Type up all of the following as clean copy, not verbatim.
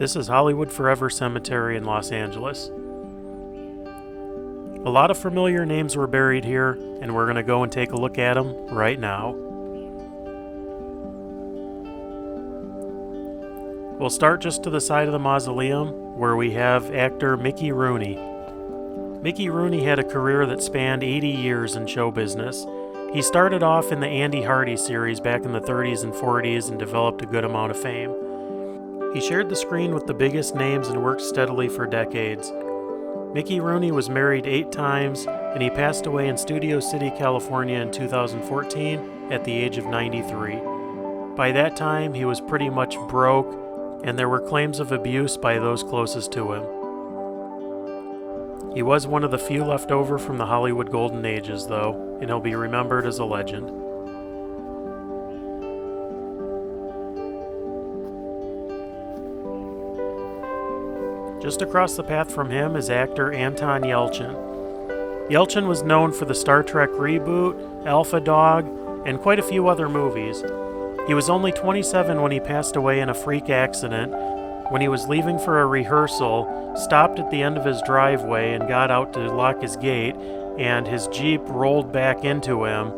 This is Hollywood Forever Cemetery in Los Angeles. A lot of familiar names were buried here, and we're going to go and take a look at them right now. We'll start just to the side of the mausoleum, where we have actor Mickey Rooney. Mickey Rooney had a career that spanned 80 years in show business. He started off in the Andy Hardy series back in the 30s and 40s and developed a good amount of fame. He shared the screen with the biggest names and worked steadily for decades. Mickey Rooney was married 8 times, and he passed away in Studio City, California in 2014 at the age of 93. By that time, he was pretty much broke, and there were claims of abuse by those closest to him. He was one of the few left over from the Hollywood Golden Ages, though, and he'll be remembered as a legend. Just across the path from him is actor Anton Yelchin. Yelchin was known for the Star Trek reboot, Alpha Dog, and quite a few other movies. He was only 27 when he passed away in a freak accident when he was leaving for a rehearsal, stopped at the end of his driveway and got out to lock his gate, and his Jeep rolled back into him,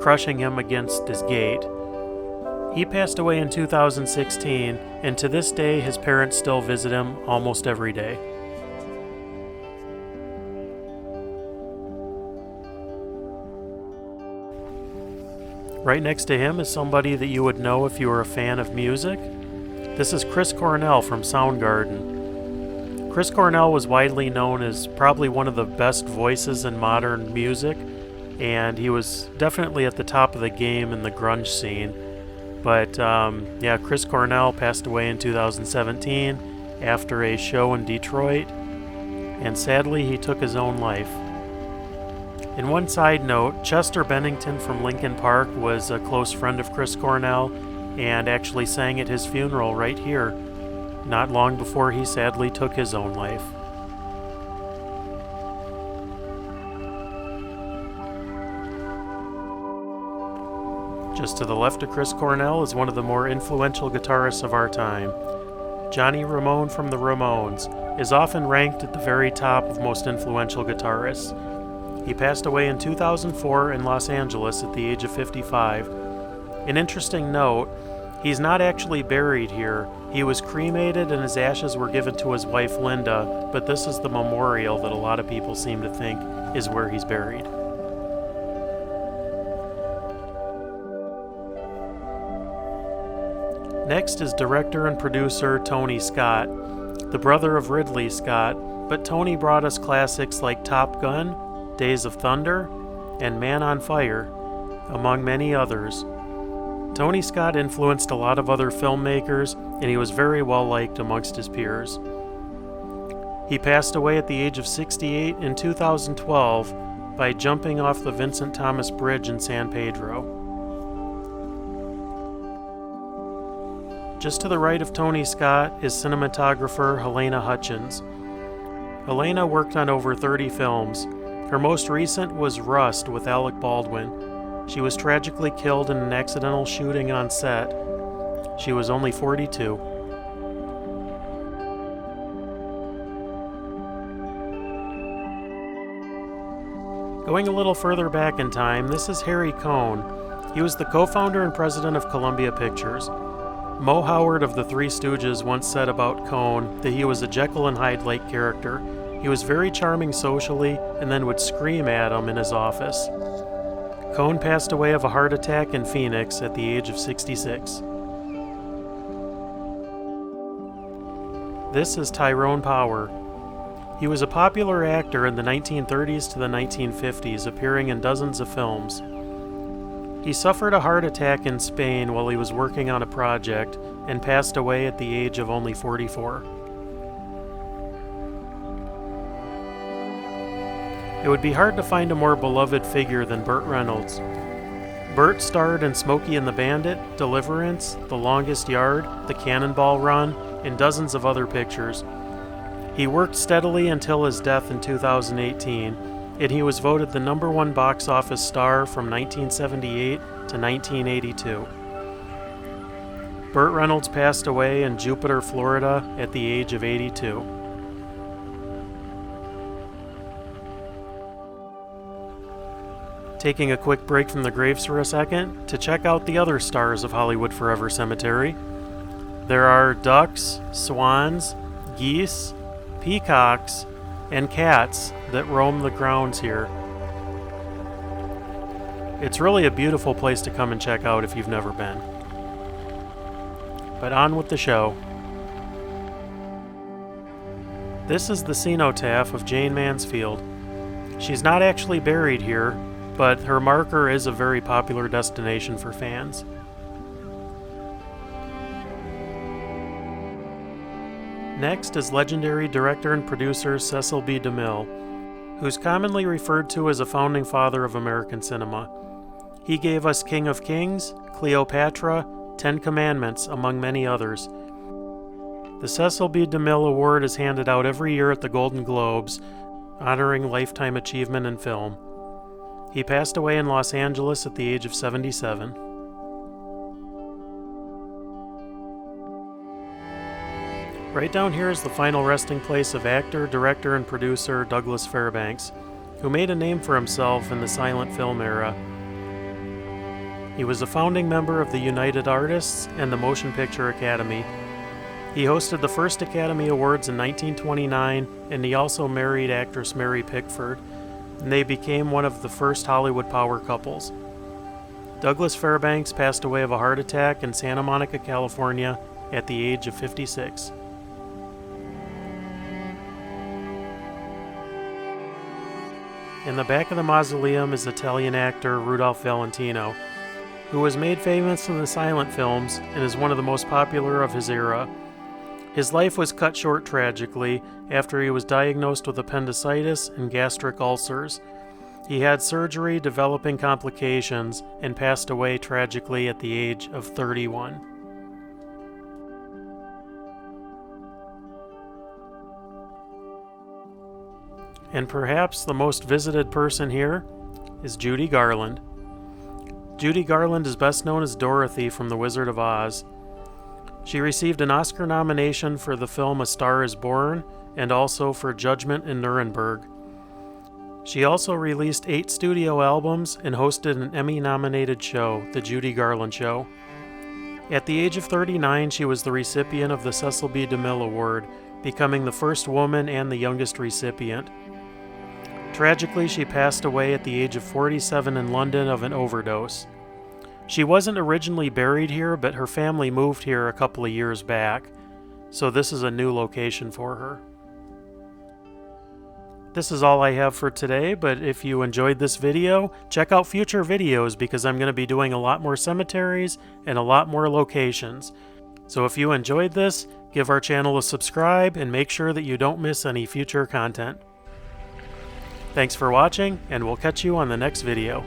crushing him against his gate. He passed away in 2016, and to this day his parents still visit him almost every day. Right next to him is somebody that you would know if you were a fan of music. This is Chris Cornell from Soundgarden. Chris Cornell was widely known as probably one of the best voices in modern music, and he was definitely at the top of the game in the grunge scene. But Chris Cornell passed away in 2017 after a show in Detroit, and sadly he took his own life. And one side note, Chester Bennington from Linkin Park was a close friend of Chris Cornell and actually sang at his funeral right here, not long before he sadly took his own life. Just to the left of Chris Cornell is one of the more influential guitarists of our time. Johnny Ramone from the Ramones is often ranked at the very top of most influential guitarists. He passed away in 2004 in Los Angeles at the age of 55. An interesting note, he's not actually buried here. He was cremated and his ashes were given to his wife Linda, but this is the memorial that a lot of people seem to think is where he's buried. Next is director and producer Tony Scott, the brother of Ridley Scott, but Tony brought us classics like Top Gun, Days of Thunder, and Man on Fire, among many others. Tony Scott influenced a lot of other filmmakers, and he was very well liked amongst his peers. He passed away at the age of 68 in 2012 by jumping off the Vincent Thomas Bridge in San Pedro. Just to the right of Tony Scott is cinematographer Halayna Hutchins. Halayna worked on over 30 films. Her most recent was Rust with Alec Baldwin. She was tragically killed in an accidental shooting on set. She was only 42. Going a little further back in time, this is Harry Cohn. He was the co-founder and president of Columbia Pictures. Mo Howard of the Three Stooges once said about Cohn that he was a Jekyll and Hyde-like character. He was very charming socially and then would scream at him in his office. Cohn passed away of a heart attack in Phoenix at the age of 66. This is Tyrone Power. He was a popular actor in the 1930s to the 1950s, appearing in dozens of films. He suffered a heart attack in Spain while he was working on a project and passed away at the age of only 44. It would be hard to find a more beloved figure than Burt Reynolds. Burt starred in Smokey and the Bandit, Deliverance, The Longest Yard, The Cannonball Run, and dozens of other pictures. He worked steadily until his death in 2018, and he was voted the #1 box office star from 1978 to 1982. Burt Reynolds passed away in Jupiter, Florida at the age of 82. Taking a quick break from the graves for a second to check out the other stars of Hollywood Forever Cemetery. There are ducks, swans, geese, peacocks, and cats that roam the grounds here. It's really a beautiful place to come and check out if you've never been. But on with the show. This is the cenotaph of Jayne Mansfield. She's not actually buried here, but her marker is a very popular destination for fans. Next is legendary director and producer Cecil B. DeMille, who's commonly referred to as a founding father of American cinema. He gave us King of Kings, Cleopatra, 10 Commandments, among many others. The Cecil B. DeMille Award is handed out every year at the Golden Globes, honoring lifetime achievement in film. He passed away in Los Angeles at the age of 77. Right down here is the final resting place of actor, director, and producer Douglas Fairbanks, who made a name for himself in the silent film era. He was a founding member of the United Artists and the Motion Picture Academy. He hosted the first Academy Awards in 1929, and he also married actress Mary Pickford, and they became one of the first Hollywood power couples. Douglas Fairbanks passed away of a heart attack in Santa Monica, California, at the age of 56. In the back of the mausoleum is Italian actor Rudolph Valentino, who was made famous in the silent films and is one of the most popular of his era. His life was cut short tragically after he was diagnosed with appendicitis and gastric ulcers. He had surgery developing complications and passed away tragically at the age of 31. And perhaps the most visited person here is Judy Garland. Judy Garland is best known as Dorothy from The Wizard of Oz. She received an Oscar nomination for the film A Star is Born and also for Judgment in Nuremberg. She also released 8 studio albums and hosted an Emmy-nominated show, The Judy Garland Show. At the age of 39, she was the recipient of the Cecil B. DeMille Award, becoming the first woman and the youngest recipient. Tragically, she passed away at the age of 47 in London of an overdose. She wasn't originally buried here, but her family moved here a couple of years back, so this is a new location for her. This is all I have for today, but if you enjoyed this video, check out future videos because I'm going to be doing a lot more cemeteries and a lot more locations. So if you enjoyed this, give our channel a subscribe and make sure that you don't miss any future content. Thanks for watching, and we'll catch you on the next video.